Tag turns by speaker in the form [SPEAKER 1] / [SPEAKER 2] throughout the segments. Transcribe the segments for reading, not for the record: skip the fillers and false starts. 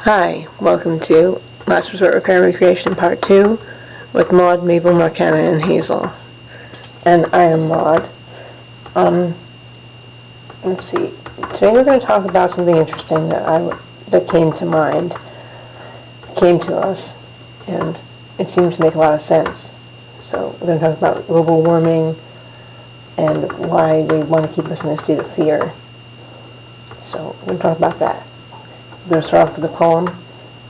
[SPEAKER 1] Hi, welcome to Last Resort Repair and Recreation Part 2 with Maude, Maybel, Marcanna, and Hazel. And I am Maude. Let's see. Today we're going to talk about something interesting that came to mind, came to us, and it seems to make a lot of sense. So we're going to talk about global warming and why they want to keep us in a state of fear. So we're going to talk about that. I'm going to start off with a poem.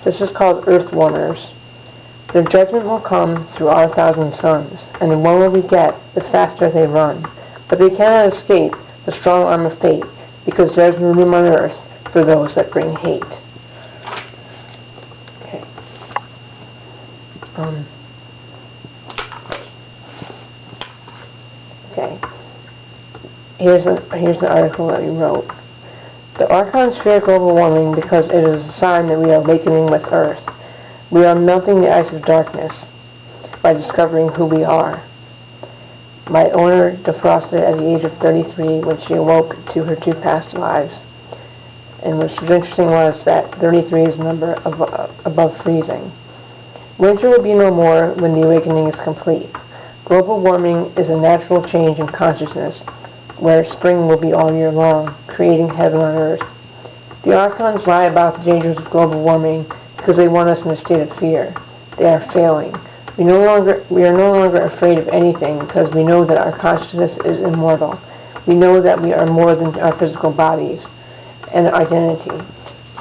[SPEAKER 1] This is called Earth Warmers. Their judgment will come through our thousand suns, and the warmer we get, the faster they run. But they cannot escape the strong arm of fate, because there's no room on earth for those that bring hate. Okay. Here's the article that we wrote. The Archons fear global warming because it is a sign that we are awakening with Earth. We are melting the ice of darkness by discovering who we are. My owner defrosted at the age of 33 when she awoke to her two past lives. And what was interesting was that 33 is a number above freezing. Winter will be no more when the awakening is complete. Global warming is a natural change in consciousness, where spring will be all year long, creating heaven on earth. The Archons lie about the dangers of global warming because they want us in a state of fear. They are failing. We are no longer afraid of anything because we know that our consciousness is immortal. We know that we are more than our physical bodies and identity.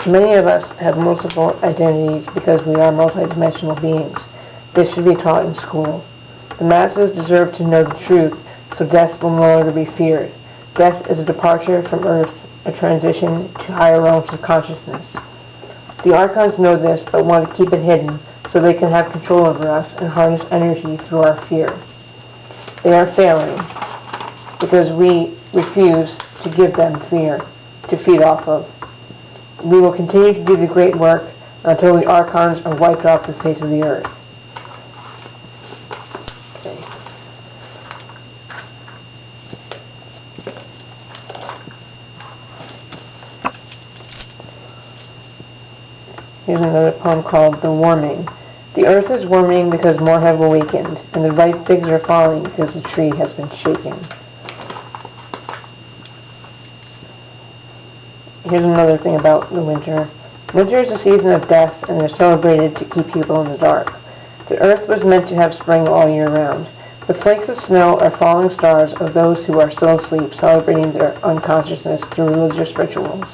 [SPEAKER 1] Many of us have multiple identities because we are multidimensional beings. This should be taught in school. The masses deserve to know the truth, so death will no longer be feared. Death is a departure from Earth, a transition to higher realms of consciousness. The Archons know this, but want to keep it hidden so they can have control over us and harness energy through our fear. They are failing because we refuse to give them fear to feed off of. We will continue to do the great work until the Archons are wiped off the face of the Earth. Here's another poem called The Warming. The earth is warming because more have awakened, and the ripe figs are falling because the tree has been shaken. Here's another thing about the winter. Winter is a season of death, and they're celebrated to keep people in the dark. The earth was meant to have spring all year round. The flakes of snow are falling stars of those who are still asleep, celebrating their unconsciousness through religious rituals.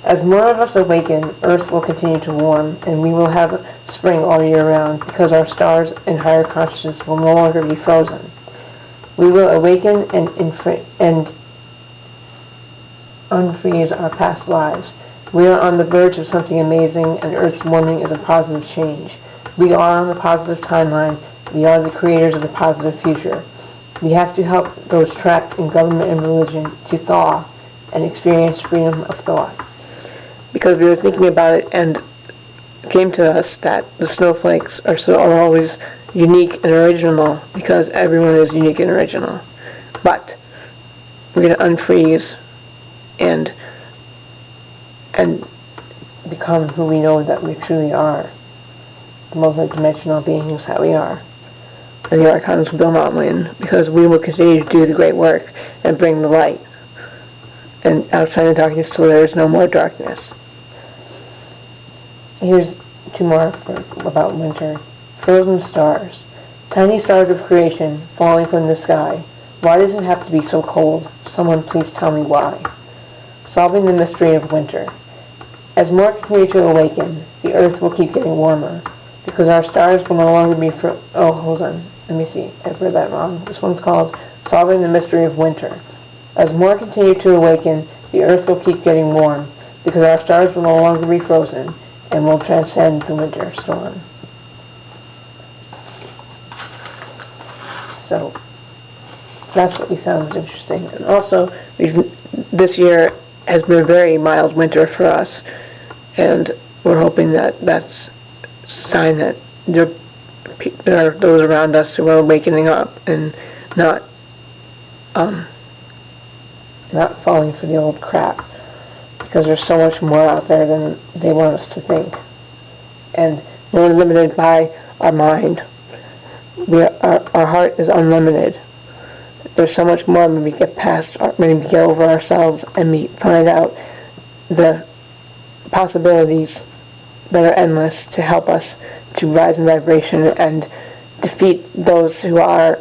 [SPEAKER 1] As more of us awaken, Earth will continue to warm, and we will have spring all year round because our stars and higher consciousness will no longer be frozen. We will awaken and unfreeze our past lives. We are on the verge of something amazing, and Earth's warming is a positive change. We are on the positive timeline. We are the creators of the positive future. We have to help those trapped in government and religion to thaw and experience freedom of thought. Because we were thinking about it, and it came to us that the snowflakes are always unique and original because everyone is unique and original. But we're going to unfreeze and become who we know that we truly are, the multidimensional beings that we are. And the Archons will not win because we will continue to do the great work and bring the light. And outside the darkness, so there is no more darkness. Here's two more about winter. Frozen stars. Tiny stars of creation falling from the sky. Why does it have to be so cold? Someone please tell me why. Solving the mystery of winter. As more continue to awaken, the earth will keep getting warmer because our stars will no longer be hold on. Let me see. I've read that wrong. This one's called Solving the Mystery of Winter. As more continue to awaken, the earth will keep getting warm because our stars will no longer be frozen and will transcend the winter storm. So that's what we found was interesting. And also, this year has been a very mild winter for us, and we're hoping that that's a sign that there are those around us who are awakening up and not falling for the old crap, because there's so much more out there than they want us to think. and we're only limited by our mind. Our heart is unlimited. There's so much more when we get when we get over ourselves and we find out the possibilities that are endless to help us to rise in vibration and defeat those who are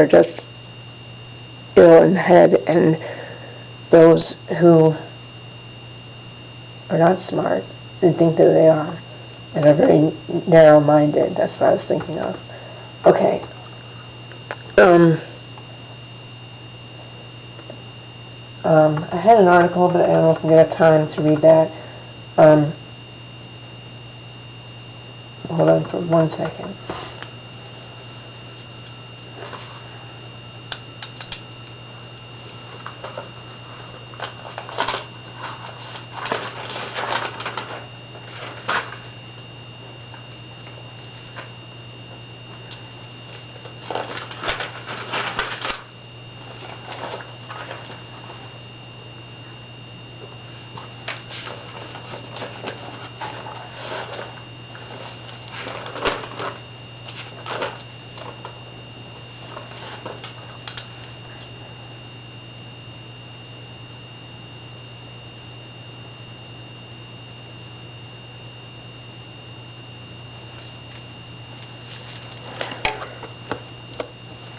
[SPEAKER 1] just ill in the head, and those who are not smart and think that they are, and are very narrow-minded. That's what I was thinking of. Okay. I had an article, but I don't know if I'm going to have time to read that. Hold on for 1 second.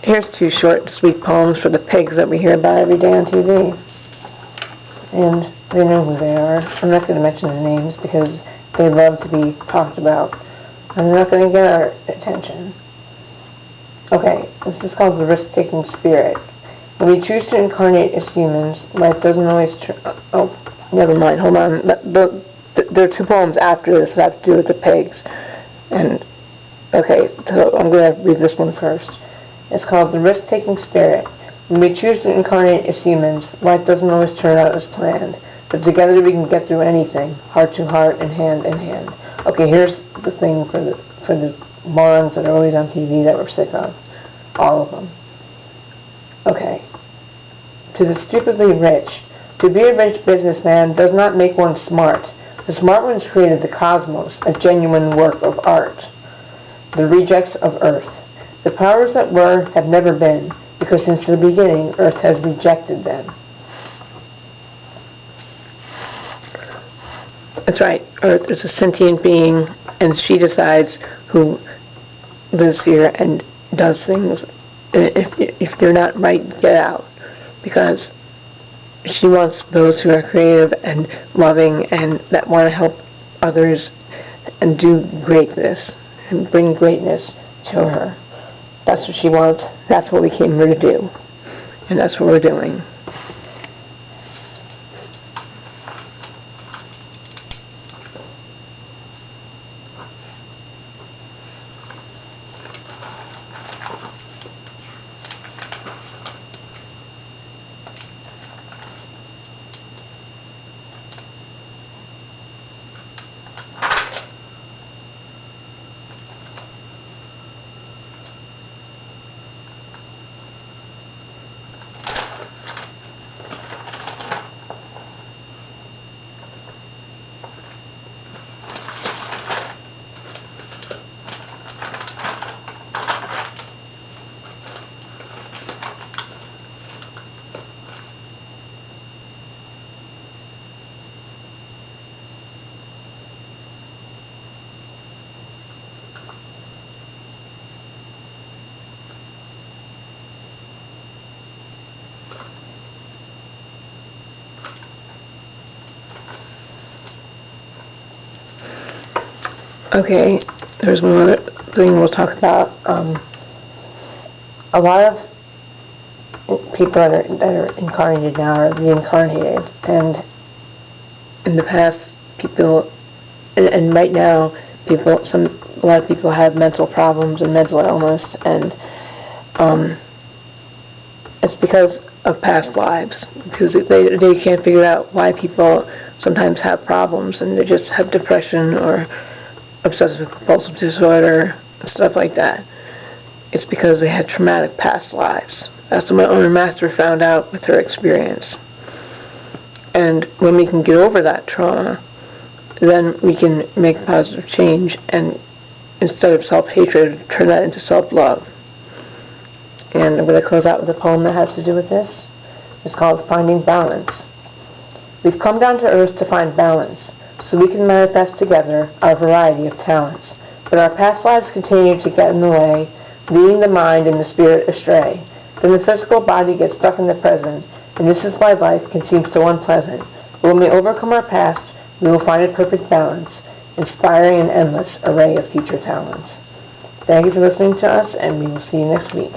[SPEAKER 1] Here's 2 short, sweet poems for the pigs that we hear about every day on TV. And they know who they are. I'm not going to mention their names because they love to be talked about. And they're not going to get our attention. Okay, this is called The Risk-Taking Spirit. When we choose to incarnate as humans, life doesn't always oh, never mind, hold on. There are 2 poems after this that have to do with the pigs. And, okay, so I'm going to read this one first. It's called The Risk-Taking Spirit. When we choose to incarnate as humans, life doesn't always turn out as planned. But together we can get through anything, heart to heart and hand in hand. Okay, here's the thing for the morons that are always on TV that we're sick of. All of them. Okay. To the stupidly rich. To be a rich businessman does not make one smart. The smart ones created the cosmos, a genuine work of art. The rejects of Earth. The powers that were have never been, because since the beginning, Earth has rejected them. That's right. Earth is a sentient being, and she decides who lives here and does things. If you're not right, get out. Because she wants those who are creative and loving and that want to help others and do greatness and bring greatness to her. That's what she wants. That's what we came here to do. And that's what we're doing. Okay, there's one other thing we'll talk about. A lot of people that are incarnated now are reincarnated, and in the past, people, and right now, a lot of people have mental problems and mental illness, and it's because of past lives, because they can't figure out why people sometimes have problems, and they just have depression or obsessive compulsive disorder and stuff like that. It's because they had traumatic past lives. That's what my owner master found out with her experience. And when we can get over that trauma, then we can make positive change, and instead of self-hatred, turn that into self-love. And I'm going to close out with a poem that has to do with this. It's called Finding Balance. We've come down to earth to find balance, so we can manifest together our variety of talents. But our past lives continue to get in the way, leading the mind and the spirit astray. Then the physical body gets stuck in the present, and this is why life can seem so unpleasant. But when we overcome our past, we will find a perfect balance, inspiring an endless array of future talents. Thank you for listening to us, and we will see you next week.